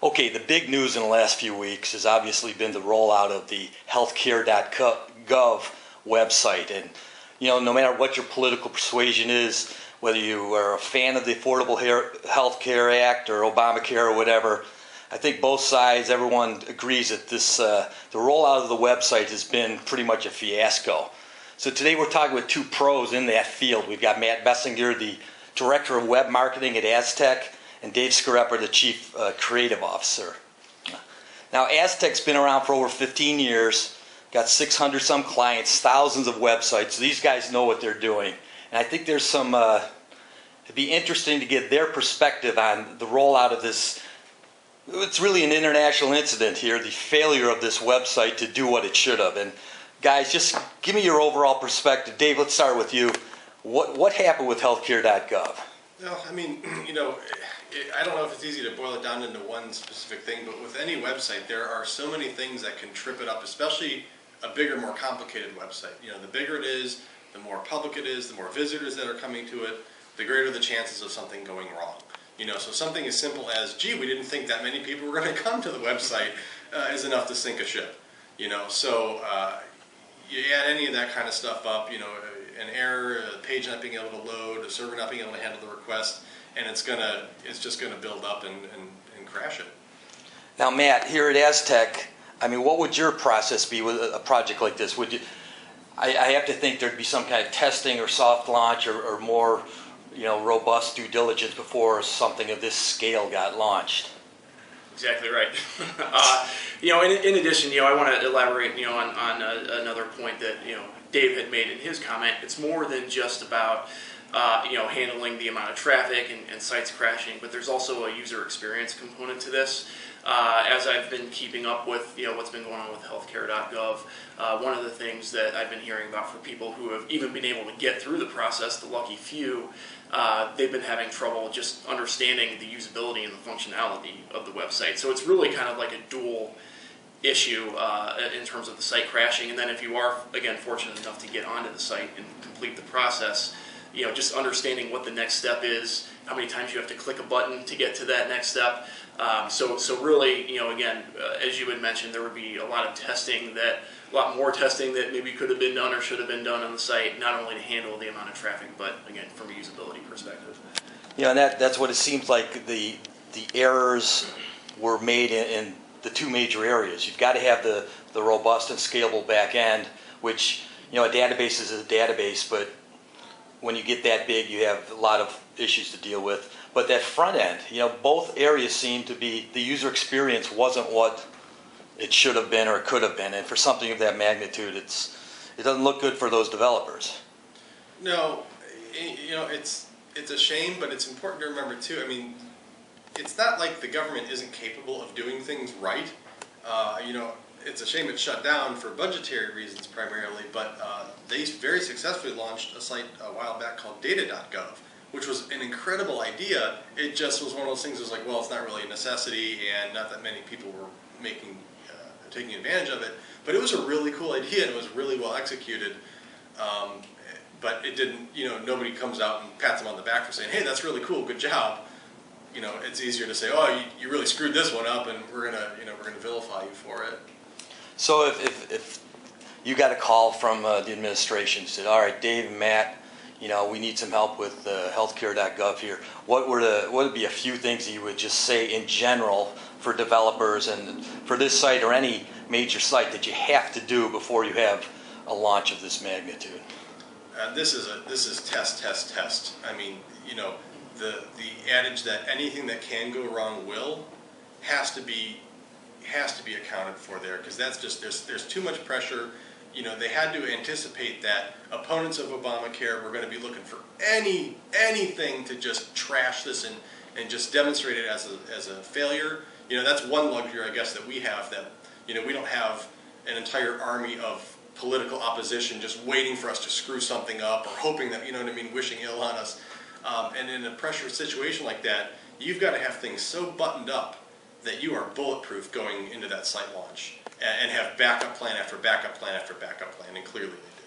Okay, the big news in the last few weeks has obviously been the rollout of the Healthcare.Gov website. And, no matter what your political persuasion is, whether you are a fan of the Affordable Health Care Act or Obamacare or whatever, I think both sides, everyone agrees that the rollout of the website has been pretty much a fiasco. So today we're talking with two pros in that field. We've got Matt Bessinger, the Director of Web Marketing at Aztek, and Dave Skorepa, the Chief Creative Officer. Now, Aztek's been around for over 15 years, got 600 some clients, thousands of websites. So these guys know what they're doing. And I think there's some, it'd be interesting to get their perspective on the rollout of this. It's really an international incident here, the failure of this website to do what it should have. And guys, just give me your overall perspective. Dave, let's start with you. What happened with Healthcare.Gov? Well, I mean, I don't know if it's easy to boil it down into one specific thing, but with any website, there are so many things that can trip it up, especially a bigger, more complicated website. The bigger it is, the more public it is, the more visitors that are coming to it, the greater the chances of something going wrong. So something as simple as, gee, we didn't think that many people were going to come to the website is enough to sink a ship. So you add any of that kind of stuff up, an error, a page not being able to load, a server not being able to handle the request, and it's just gonna build up and crash it. Now, Matt, here at Aztek, what would your process be with a project like this? Would you? I have to think there'd be some kind of testing or soft launch or more, robust due diligence before something of this scale got launched. Exactly right. In addition, I want to elaborate, on another point that Dave had made in his comment. It's more than just about handling the amount of traffic and sites crashing, but there's also a user experience component to this. As I've been keeping up with what's been going on with Healthcare.Gov, one of the things that I've been hearing about for people who have even been able to get through the process, the lucky few, they've been having trouble just understanding the usability and the functionality of the website. So it's really kind of like a dual issue in terms of the site crashing, and then if you are, again, fortunate enough to get onto the site and complete the process, just understanding what the next step is, how many times you have to click a button to get to that next step. So really, again, as you had mentioned, there would be a lot more testing that maybe could have been done or should have been done on the site, not only to handle the amount of traffic, but again, from a usability perspective. And that's what it seems like the errors were made in the two major areas. You've got to have the robust and scalable back end, which, a database is a database, but when you get that big, you have a lot of issues to deal with. But that front end, both areas seem to be, the user experience wasn't what it should have been or could have been. And for something of that magnitude, it doesn't look good for those developers. No, it's a shame, but it's important to remember too. It's not like the government isn't capable of doing things right. It's a shame it's shut down for budgetary reasons primarily, but they very successfully launched a site a while back called data.gov, which was an incredible idea. It just was one of those things that was like, well, it's not really a necessity, and not that many people were taking advantage of it. But it was a really cool idea, and it was really well executed. But it didn't, nobody comes out and pats them on the back for saying, hey, that's really cool, good job. It's easier to say, oh, you really screwed this one up, and we're gonna vilify you for it. So if you got a call from the administration, said, all right, Dave and Matt, we need some help with Healthcare.Gov here. What would be a few things that you would just say in general for developers and for this site or any major site that you have to do before you have a launch of this magnitude? This is test. The adage that anything that can go wrong has to be accounted for there, because that's just there's too much pressure. They had to anticipate that opponents of Obamacare were going to be looking for anything to just trash this and just demonstrate it as a failure. That's one luxury, I guess, that we have, that we don't have an entire army of political opposition just waiting for us to screw something up or hoping that, wishing ill on us. And in a pressure situation like that, you've got to have things so buttoned up that you are bulletproof going into that site launch and have backup plan after backup plan after backup plan, and clearly they